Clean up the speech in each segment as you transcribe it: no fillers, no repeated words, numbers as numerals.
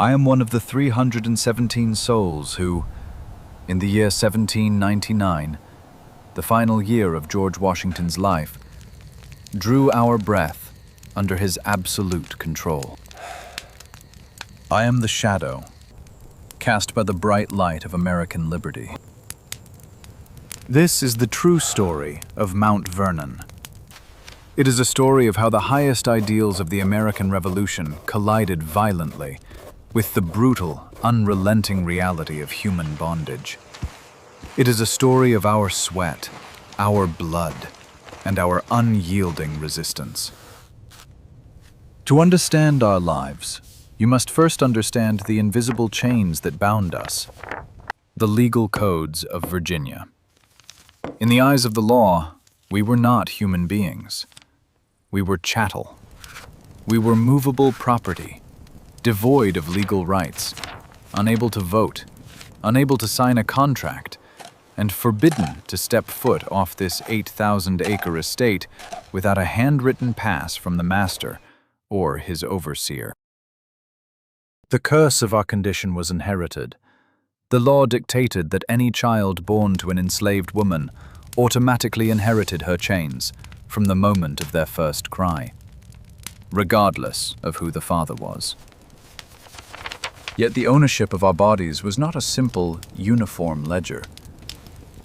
I am one of the 317 souls who, in the year 1799, the final year of George Washington's life, drew our breath under his absolute control. I am the shadow, cast by the bright light of American liberty. This is the true story of Mount Vernon. It is a story of how the highest ideals of the American Revolution collided violently with the brutal, unrelenting reality of human bondage. It is a story of our sweat, our blood, and our unyielding resistance. To understand our lives, you must first understand the invisible chains that bound us, the legal codes of Virginia. In the eyes of the law, we were not human beings. We were chattel. We were movable property, devoid of legal rights, unable to vote, unable to sign a contract, and forbidden to step foot off this 8,000-acre estate without a handwritten pass from the master or his overseer. The curse of our condition was inherited. The law dictated that any child born to an enslaved woman automatically inherited her chains from the moment of their first cry, regardless of who the father was. Yet the ownership of our bodies was not a simple, uniform ledger.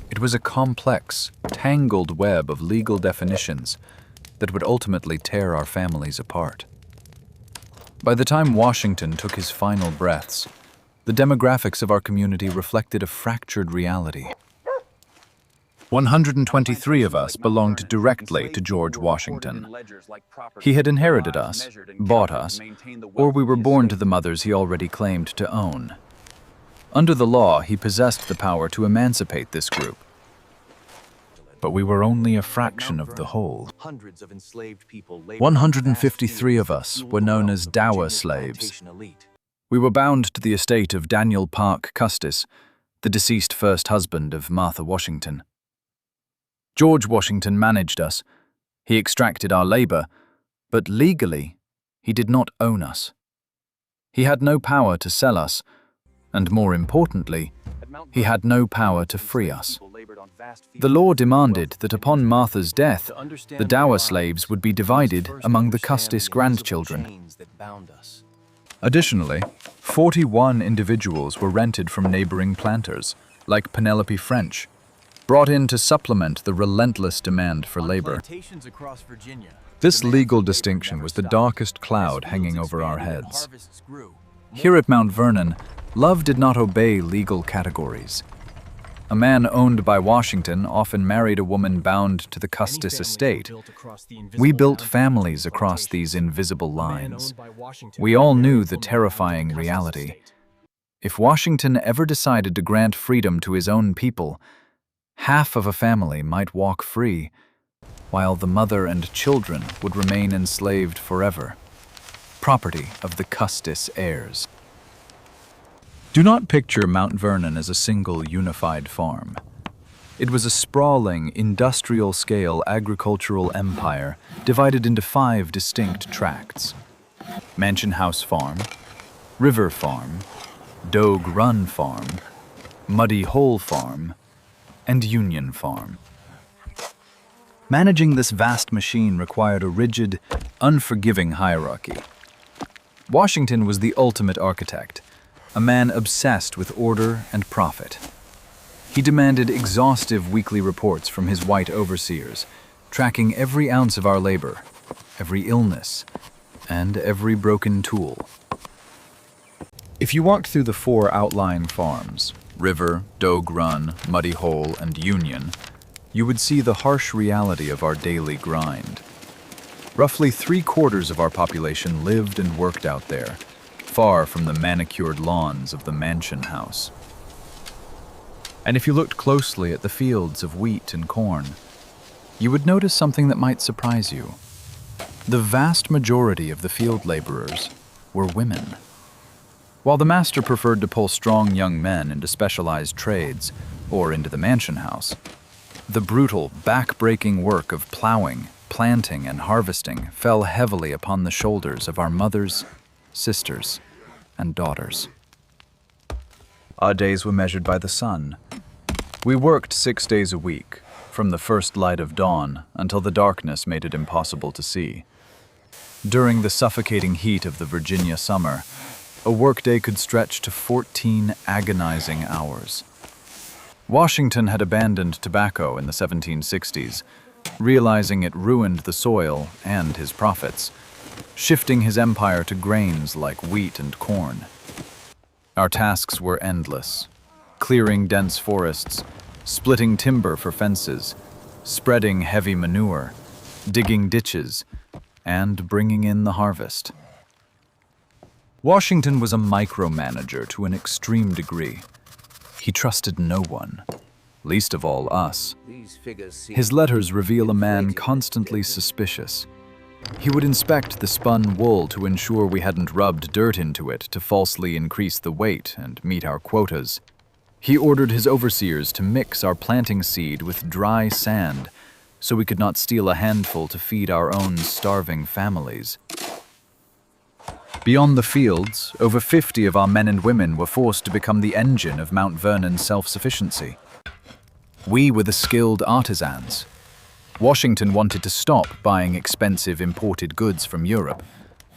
It was a complex, tangled web of legal definitions that would ultimately tear our families apart. By the time Washington took his final breaths, the demographics of our community reflected a fractured reality. 123 of us belonged directly to George Washington. He had inherited us, bought us, or we were born to the mothers he already claimed to own. Under the law, he possessed the power to emancipate this group. But we were only a fraction of the whole. 153 of us were known as dower slaves. We were bound to the estate of Daniel Parke Custis, the deceased first husband of Martha Washington. George Washington managed us. He extracted our labor, but legally, he did not own us. He had no power to sell us, and more importantly, he had no power to free us. The law demanded that upon Martha's death, the dower slaves would be divided among the Custis grandchildren. Additionally, 41 individuals were rented from neighboring planters, like Penelope French, brought in to supplement the relentless demand for labor. This legal distinction was the darkest cloud hanging over our heads. Here at Mount Vernon, love did not obey legal categories. A man owned by Washington often married a woman bound to the Custis estate. We built families across these invisible lines. We all knew the terrifying reality. If Washington ever decided to grant freedom to his own people, half of a family might walk free, while the mother and children would remain enslaved forever, property of the Custis heirs. Do not picture Mount Vernon as a single unified farm. It was a sprawling, industrial-scale agricultural empire divided into 5 distinct tracts: Mansion House Farm, River Farm, Dogue Run Farm, Muddy Hole Farm, and Union Farm. Managing this vast machine required a rigid, unforgiving hierarchy. Washington was the ultimate architect, a man obsessed with order and profit. He demanded exhaustive weekly reports from his white overseers, tracking every ounce of our labor, every illness, and every broken tool. If you walked through the 4 outlying farms, River, Dogue Run, Muddy Hole, and Union, you would see the harsh reality of our daily grind. Roughly 3/4 of our population lived and worked out there, far from the manicured lawns of the mansion house. And if you looked closely at the fields of wheat and corn, you would notice something that might surprise you. The vast majority of the field laborers were women. While the master preferred to pull strong young men into specialized trades or into the mansion house, the brutal, back-breaking work of plowing, planting, and harvesting fell heavily upon the shoulders of our mothers, sisters, and daughters. Our days were measured by the sun. We worked 6 days a week, from the first light of dawn until the darkness made it impossible to see. During the suffocating heat of the Virginia summer, a workday could stretch to 14 agonizing hours. Washington had abandoned tobacco in the 1760s, realizing it ruined the soil and his profits, shifting his empire to grains like wheat and corn. Our tasks were endless: clearing dense forests, splitting timber for fences, spreading heavy manure, digging ditches, and bringing in the harvest. Washington was a micromanager to an extreme degree. He trusted no one, least of all us. His letters reveal a man constantly suspicious. He would inspect the spun wool to ensure we hadn't rubbed dirt into it to falsely increase the weight and meet our quotas. He ordered his overseers to mix our planting seed with dry sand so we could not steal a handful to feed our own starving families. Beyond the fields, over 50 of our men and women were forced to become the engine of Mount Vernon's self-sufficiency. We were the skilled artisans. Washington wanted to stop buying expensive imported goods from Europe,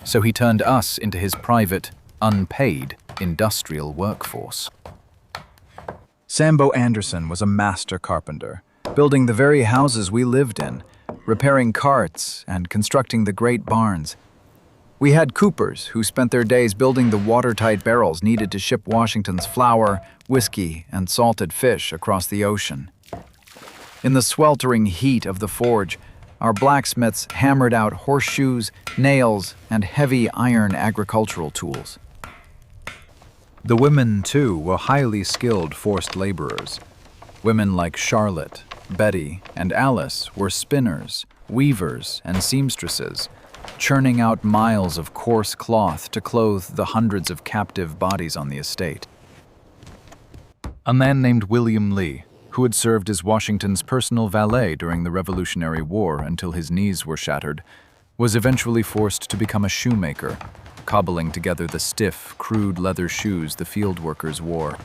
so he turned us into his private, unpaid industrial workforce. Sambo Anderson was a master carpenter, building the very houses we lived in, repairing carts and constructing the great barns. We had coopers who spent their days building the watertight barrels needed to ship Washington's flour, whiskey, and salted fish across the ocean. In the sweltering heat of the forge, our blacksmiths hammered out horseshoes, nails, and heavy iron agricultural tools. The women, too, were highly skilled forced laborers. Women like Charlotte, Betty, and Alice were spinners, weavers, and seamstresses, churning out miles of coarse cloth to clothe the hundreds of captive bodies on the estate. A man named William Lee, who had served as Washington's personal valet during the Revolutionary War until his knees were shattered, was eventually forced to become a shoemaker, cobbling together the stiff, crude leather shoes the field workers wore.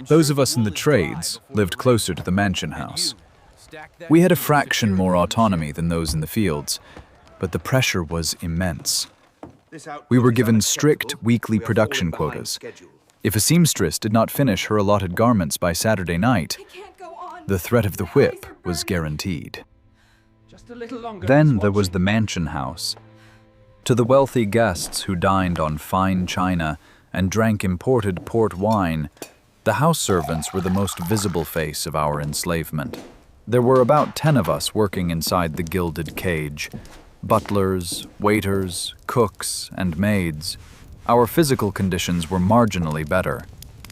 Those of us in the trades lived closer to the mansion house. We had a fraction more autonomy than those in the fields, but the pressure was immense. We were given strict weekly production quotas. If a seamstress did not finish her allotted garments by Saturday night, the threat of the whip was guaranteed. Then there was the mansion house. To the wealthy guests who dined on fine china and drank imported port wine, the house servants were the most visible face of our enslavement. There were about 10 of us working inside the gilded cage: butlers, waiters, cooks, and maids. Our physical conditions were marginally better.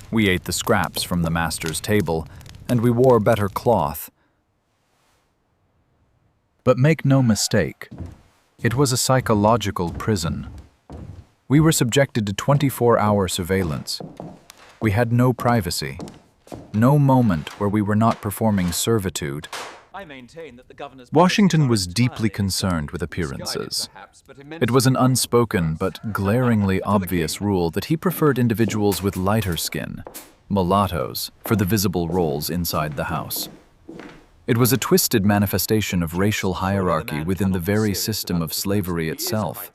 We ate the scraps from the master's table, and we wore better cloth. But make no mistake, it was a psychological prison. We were subjected to 24-hour surveillance. We had no privacy, no moment where we were not performing servitude. Washington was deeply concerned with appearances. It was an unspoken but glaringly obvious rule that he preferred individuals with lighter skin, mulattoes, for the visible roles inside the house. It was a twisted manifestation of racial hierarchy within the very system of slavery itself.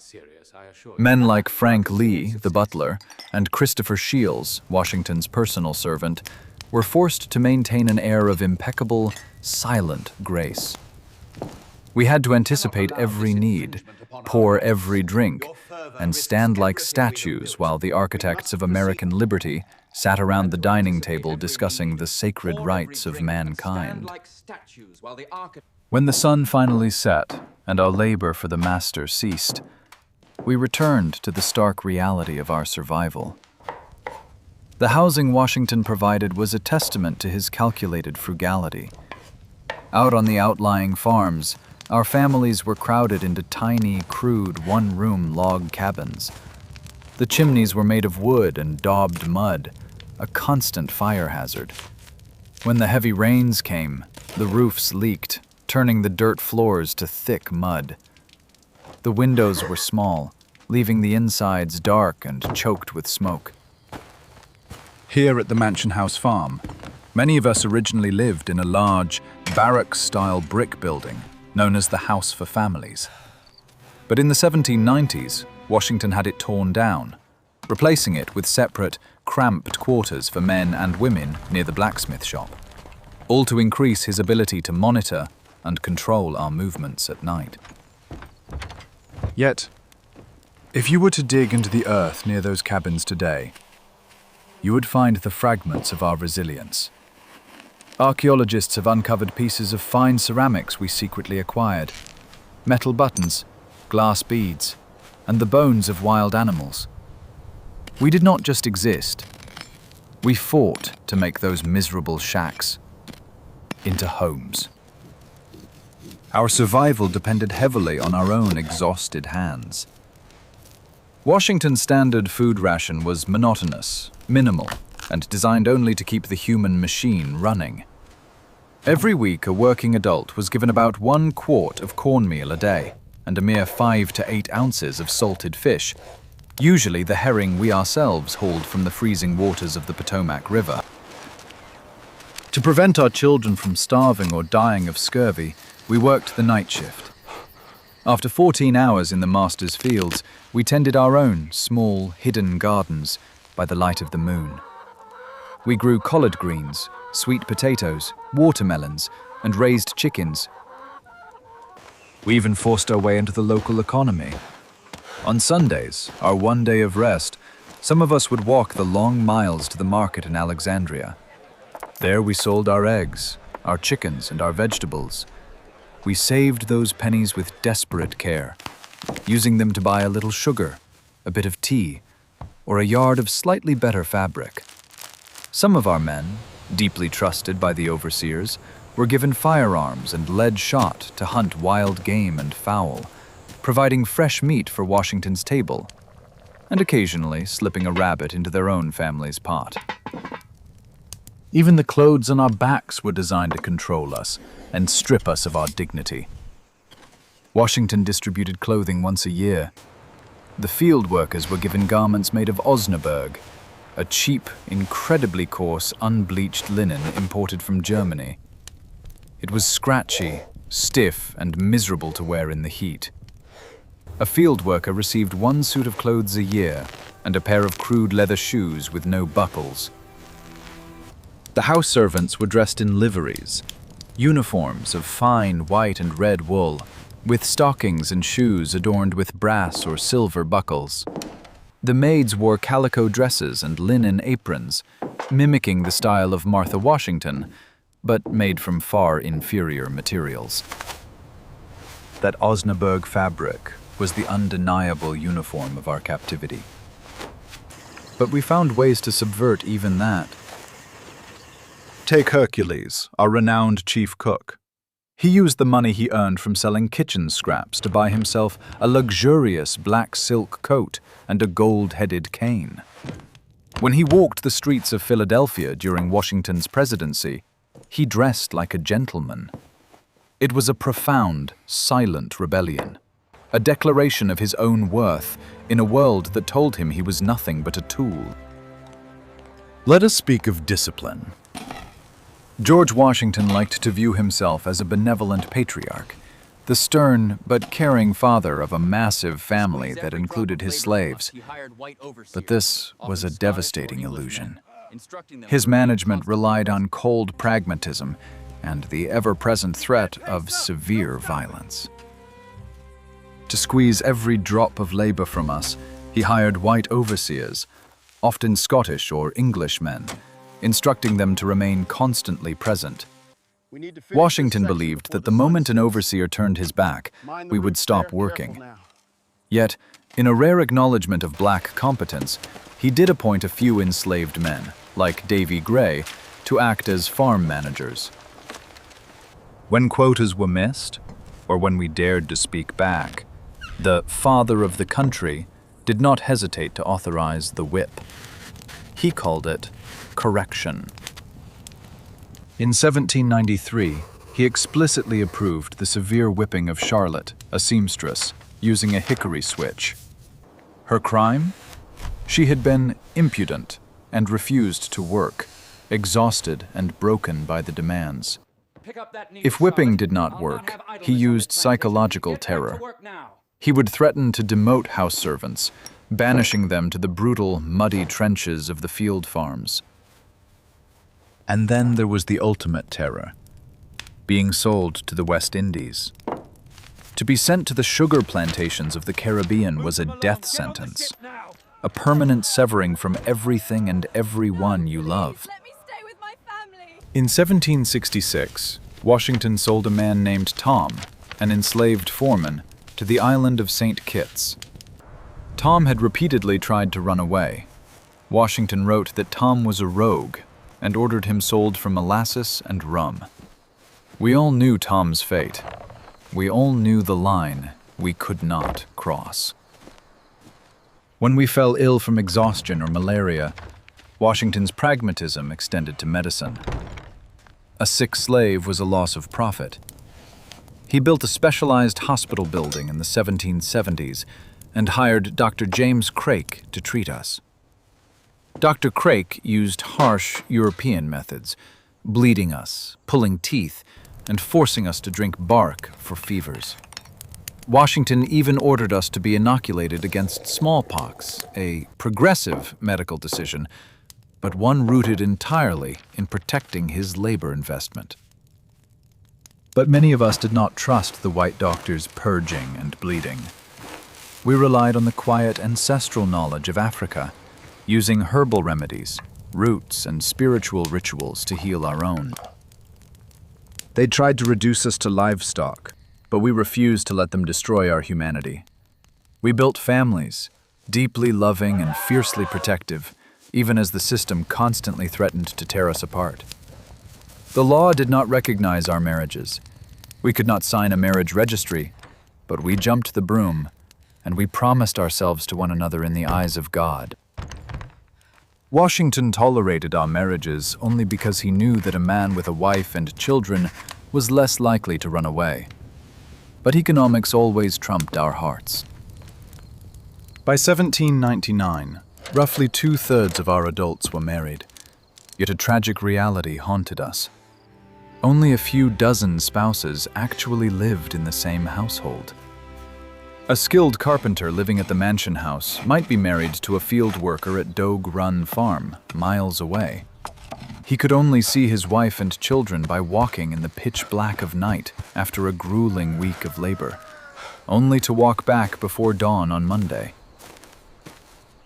Men like Frank Lee, the butler, and Christopher Shields, Washington's personal servant, were forced to maintain an air of impeccable, silent grace. We had to anticipate every need, pour every drink, and stand like statues while the architects of American liberty sat around the dining table discussing the sacred rights of mankind. When the sun finally set and our labor for the master ceased, we returned to the stark reality of our survival. The housing Washington provided was a testament to his calculated frugality. Out on the outlying farms, our families were crowded into tiny, crude, one-room log cabins. The chimneys were made of wood and daubed mud, a constant fire hazard. When the heavy rains came, the roofs leaked, turning the dirt floors to thick mud. The windows were small, leaving the insides dark and choked with smoke. Here at the Mansion House Farm, many of us originally lived in a large, barrack-style brick building known as the House for Families. But in the 1790s, Washington had it torn down, replacing it with separate, cramped quarters for men and women near the blacksmith shop, all to increase his ability to monitor and control our movements at night. Yet, if you were to dig into the earth near those cabins today, you would find the fragments of our resilience. Archaeologists have uncovered pieces of fine ceramics we secretly acquired, metal buttons, glass beads, and the bones of wild animals. We did not just exist. We fought to make those miserable shacks into homes. Our survival depended heavily on our own exhausted hands. Washington's standard food ration was monotonous, minimal, and designed only to keep the human machine running. Every week, a working adult was given about 1 quart of cornmeal a day and a mere 5 to 8 ounces of salted fish, usually the herring we ourselves hauled from the freezing waters of the Potomac River. To prevent our children from starving or dying of scurvy, we worked the night shift. After 14 hours in the master's fields, we tended our own small, hidden gardens by the light of the moon. We grew collard greens, sweet potatoes, watermelons, and raised chickens. We even forced our way into the local economy. On Sundays, our one day of rest, some of us would walk the long miles to the market in Alexandria. There we sold our eggs, our chickens, and our vegetables. We saved those pennies with desperate care, using them to buy a little sugar, a bit of tea, or a yard of slightly better fabric. Some of our men, deeply trusted by the overseers, were given firearms and lead shot to hunt wild game and fowl, providing fresh meat for Washington's table, and occasionally slipping a rabbit into their own family's pot. Even the clothes on our backs were designed to control us and strip us of our dignity. Washington distributed clothing once a year. The field workers were given garments made of Osnaburg, a cheap, incredibly coarse, unbleached linen imported from Germany. It was scratchy, stiff, and miserable to wear in the heat. A field worker received 1 suit of clothes a year and a pair of crude leather shoes with no buckles. The house servants were dressed in liveries, uniforms of fine white and red wool, with stockings and shoes adorned with brass or silver buckles. The maids wore calico dresses and linen aprons, mimicking the style of Martha Washington, but made from far inferior materials. That Osnaburg fabric was the undeniable uniform of our captivity. But we found ways to subvert even that. Take Hercules, our renowned chief cook. He used the money he earned from selling kitchen scraps to buy himself a luxurious black silk coat and a gold-headed cane. When he walked the streets of Philadelphia during Washington's presidency, he dressed like a gentleman. It was a profound, silent rebellion, a declaration of his own worth in a world that told him he was nothing but a tool. Let us speak of discipline. George Washington liked to view himself as a benevolent patriarch, the stern but caring father of a massive family that included his slaves. But this was a devastating illusion. His management relied on cold pragmatism and the ever-present threat of severe violence. To squeeze every drop of labor from us, he hired white overseers, often Scottish or English men, instructing them to remain constantly present. Washington believed that the moment an overseer turned his back, we would stop working. Yet, in a rare acknowledgement of black competence, he did appoint a few enslaved men, like Davy Gray, to act as farm managers. When quotas were missed, or when we dared to speak back, the father of the country did not hesitate to authorize the whip. He called it correction. In 1793, he explicitly approved the severe whipping of Charlotte, a seamstress, using a hickory switch. Her crime? She had been impudent and refused to work, exhausted and broken by the demands. If whipping did not work, he used psychological terror. He would threaten to demote house servants, banishing them to the brutal, muddy trenches of the field farms. And then there was the ultimate terror, being sold to the West Indies. To be sent to the sugar plantations of the Caribbean was a death sentence, a permanent severing from everything and everyone you love. In 1766, Washington sold a man named Tom, an enslaved foreman, to the island of St. Kitts. Tom had repeatedly tried to run away. Washington wrote that Tom was a rogue and ordered him sold for molasses and rum. We all knew Tom's fate. We all knew the line we could not cross. When we fell ill from exhaustion or malaria, Washington's pragmatism extended to medicine. A sick slave was a loss of profit. He built a specialized hospital building in the 1770s and hired Dr. James Craik to treat us. Dr. Craik used harsh European methods, bleeding us, pulling teeth, and forcing us to drink bark for fevers. Washington even ordered us to be inoculated against smallpox, a progressive medical decision, but one rooted entirely in protecting his labor investment. But many of us did not trust the white doctor's purging and bleeding. We relied on the quiet ancestral knowledge of Africa, using herbal remedies, roots, and spiritual rituals to heal our own. They tried to reduce us to livestock, but we refused to let them destroy our humanity. We built families, deeply loving and fiercely protective, even as the system constantly threatened to tear us apart. The law did not recognize our marriages. We could not sign a marriage registry, but we jumped the broom, and we promised ourselves to one another in the eyes of God. Washington tolerated our marriages only because he knew that a man with a wife and children was less likely to run away. But economics always trumped our hearts. By 1799, roughly 2/3 of our adults were married, yet a tragic reality haunted us. Only a few dozen spouses actually lived in the same household. A skilled carpenter living at the mansion house might be married to a field worker at Dogue Run Farm, miles away. He could only see his wife and children by walking in the pitch black of night after a grueling week of labor, only to walk back before dawn on Monday.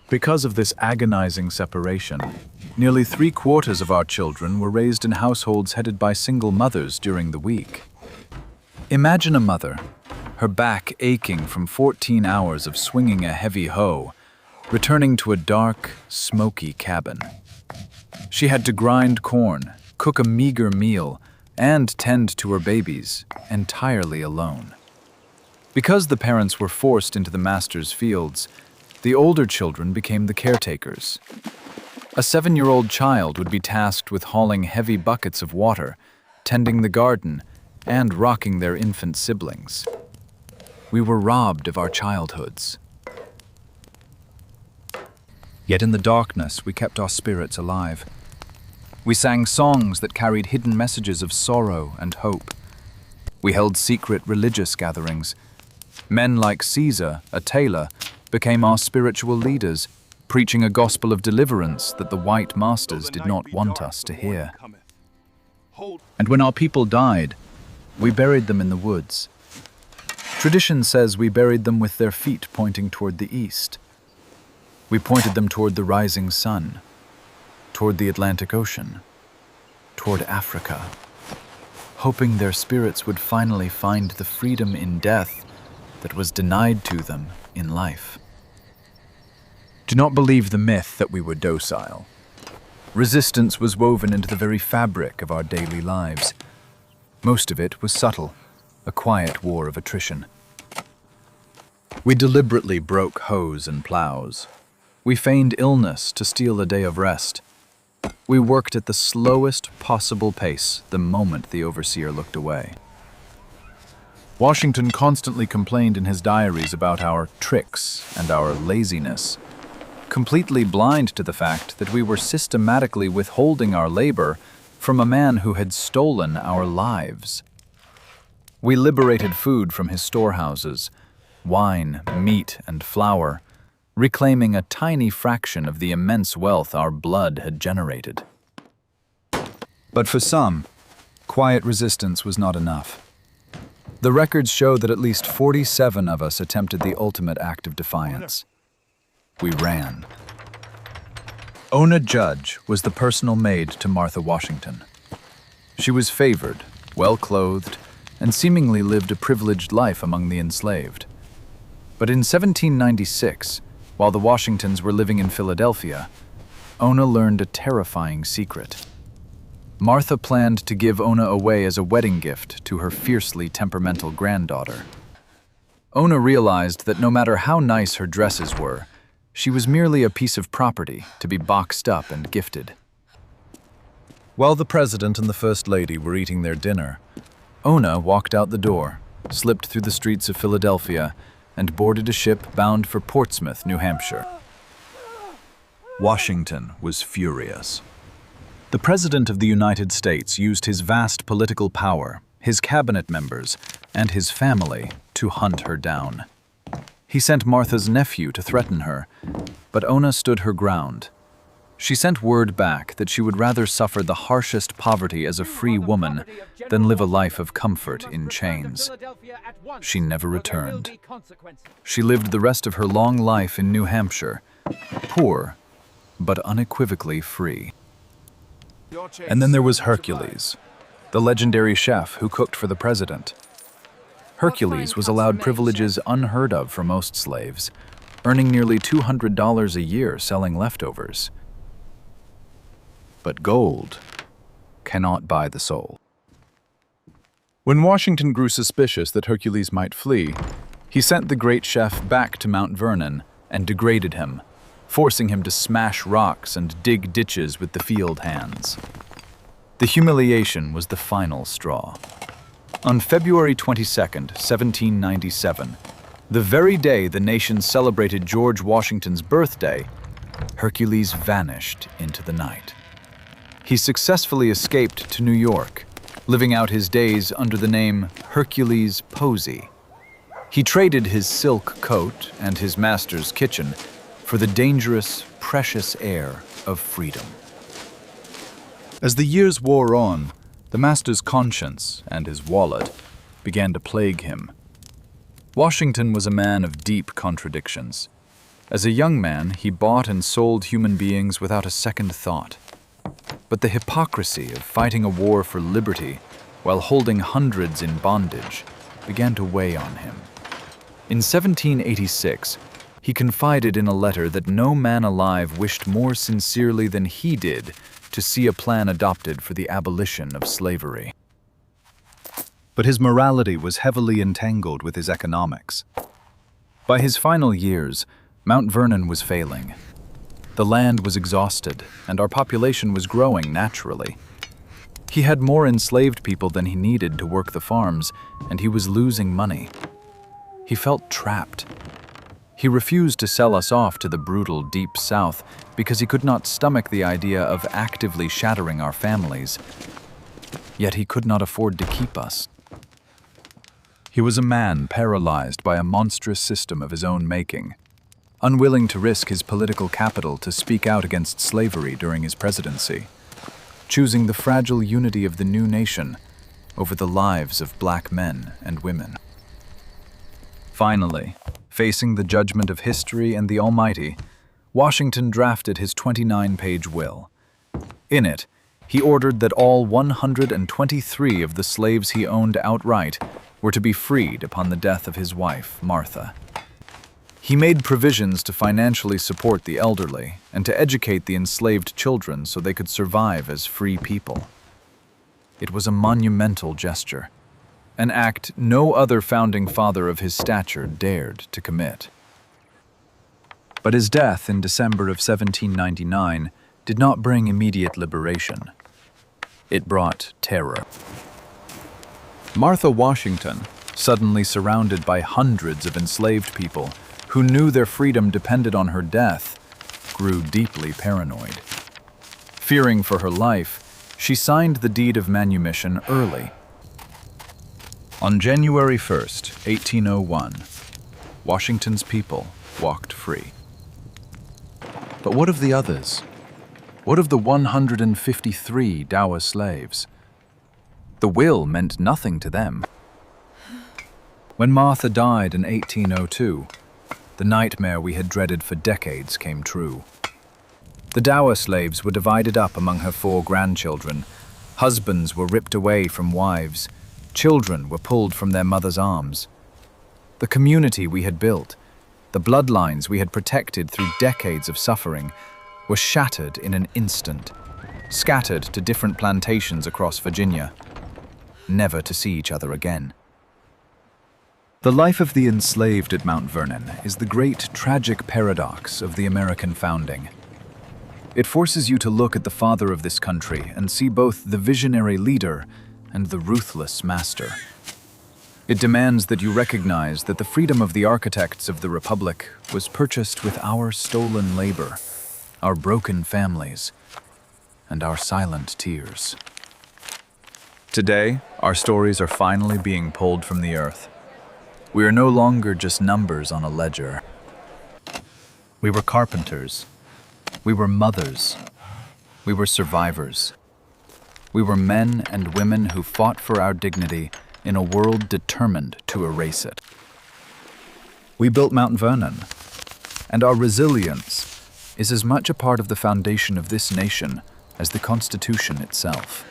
Because of this agonizing separation, nearly 3/4 of our children were raised in households headed by single mothers during the week. Imagine a mother, her back aching from 14 hours of swinging a heavy hoe, returning to a dark, smoky cabin. She had to grind corn, cook a meager meal, and tend to her babies, entirely alone. Because the parents were forced into the master's fields, the older children became the caretakers. A 7-year-old child would be tasked with hauling heavy buckets of water, tending the garden, and rocking their infant siblings. We were robbed of our childhoods. Yet in the darkness, we kept our spirits alive. We sang songs that carried hidden messages of sorrow and hope. We held secret religious gatherings. Men like Caesar, a tailor, became our spiritual leaders, preaching a gospel of deliverance that the white masters did not want us to hear. And when our people died, we buried them in the woods. Tradition says we buried them with their feet pointing toward the east. We pointed them toward the rising sun, toward the Atlantic Ocean, toward Africa, hoping their spirits would finally find the freedom in death that was denied to them in life. Do not believe the myth that we were docile. Resistance was woven into the very fabric of our daily lives. Most of it was subtle, a quiet war of attrition. We deliberately broke hoes and plows. We feigned illness to steal a day of rest. We worked at the slowest possible pace the moment the overseer looked away. Washington constantly complained in his diaries about our tricks and our laziness, completely blind to the fact that we were systematically withholding our labor from a man who had stolen our lives. We liberated food from his storehouses, wine, meat, and flour, reclaiming a tiny fraction of the immense wealth our blood had generated. But for some, quiet resistance was not enough. The records show that at least 47 of us attempted the ultimate act of defiance. We ran. Ona Judge was the personal maid to Martha Washington. She was favored, well-clothed, and seemingly lived a privileged life among the enslaved. But in 1796, while the Washingtons were living in Philadelphia, Ona learned a terrifying secret. Martha planned to give Ona away as a wedding gift to her fiercely temperamental granddaughter. Ona realized that no matter how nice her dresses were, she was merely a piece of property to be boxed up and gifted. While the president and the first lady were eating their dinner, Ona walked out the door, slipped through the streets of Philadelphia, and boarded a ship bound for Portsmouth, New Hampshire. Washington was furious. The President of the United States used his vast political power, his cabinet members, and his family to hunt her down. He sent Martha's nephew to threaten her, but Ona stood her ground. She sent word back that she would rather suffer the harshest poverty as a free woman than live a life of comfort in chains. She never returned. She lived the rest of her long life in New Hampshire, poor, but unequivocally free. And then there was Hercules, the legendary chef who cooked for the president. Hercules was allowed privileges unheard of for most slaves, earning nearly $200 a year selling leftovers. But gold cannot buy the soul. When Washington grew suspicious that Hercules might flee, he sent the great chef back to Mount Vernon and degraded him, forcing him to smash rocks and dig ditches with the field hands. The humiliation was the final straw. On February 22nd, 1797, the very day the nation celebrated George Washington's birthday, Hercules vanished into the night. He successfully escaped to New York, living out his days under the name Hercules Posey. He traded his silk coat and his master's kitchen for the dangerous, precious air of freedom. As the years wore on, the master's conscience and his wallet began to plague him. Washington was a man of deep contradictions. As a young man, he bought and sold human beings without a second thought. But the hypocrisy of fighting a war for liberty while holding hundreds in bondage began to weigh on him. In 1786, he confided in a letter that no man alive wished more sincerely than he did to see a plan adopted for the abolition of slavery. But his morality was heavily entangled with his economics. By his final years, Mount Vernon was failing. The land was exhausted, and our population was growing naturally. He had more enslaved people than he needed to work the farms, and he was losing money. He felt trapped. He refused to sell us off to the brutal Deep South because he could not stomach the idea of actively shattering our families. Yet he could not afford to keep us. He was a man paralyzed by a monstrous system of his own making, unwilling to risk his political capital to speak out against slavery during his presidency, choosing the fragile unity of the new nation over the lives of black men and women. Finally, facing the judgment of history and the Almighty, Washington drafted his 29-page will. In it, he ordered that all 123 of the slaves he owned outright were to be freed upon the death of his wife, Martha. He made provisions to financially support the elderly and to educate the enslaved children so they could survive as free people. It was a monumental gesture, an act no other founding father of his stature dared to commit. But his death in December of 1799 did not bring immediate liberation. It brought terror. Martha Washington, suddenly surrounded by hundreds of enslaved people who knew their freedom depended on her death, grew deeply paranoid. Fearing for her life, she signed the deed of manumission early. On January 1st, 1801, Washington's people walked free. But what of the others? What of the 153 dower slaves? The will meant nothing to them. When Martha died in 1802, the nightmare we had dreaded for decades came true. The dower slaves were divided up among her 4 grandchildren. Husbands were ripped away from wives. Children were pulled from their mother's arms. The community we had built, the bloodlines we had protected through decades of suffering, were shattered in an instant, scattered to different plantations across Virginia, never to see each other again. The life of the enslaved at Mount Vernon is the great tragic paradox of the American founding. It forces you to look at the father of this country and see both the visionary leader and the ruthless master. It demands that you recognize that the freedom of the architects of the Republic was purchased with our stolen labor, our broken families, and our silent tears. Today, our stories are finally being pulled from the earth. We are no longer just numbers on a ledger. We were carpenters. We were mothers. We were survivors. We were men and women who fought for our dignity in a world determined to erase it. We built Mount Vernon, and our resilience is as much a part of the foundation of this nation as the Constitution itself.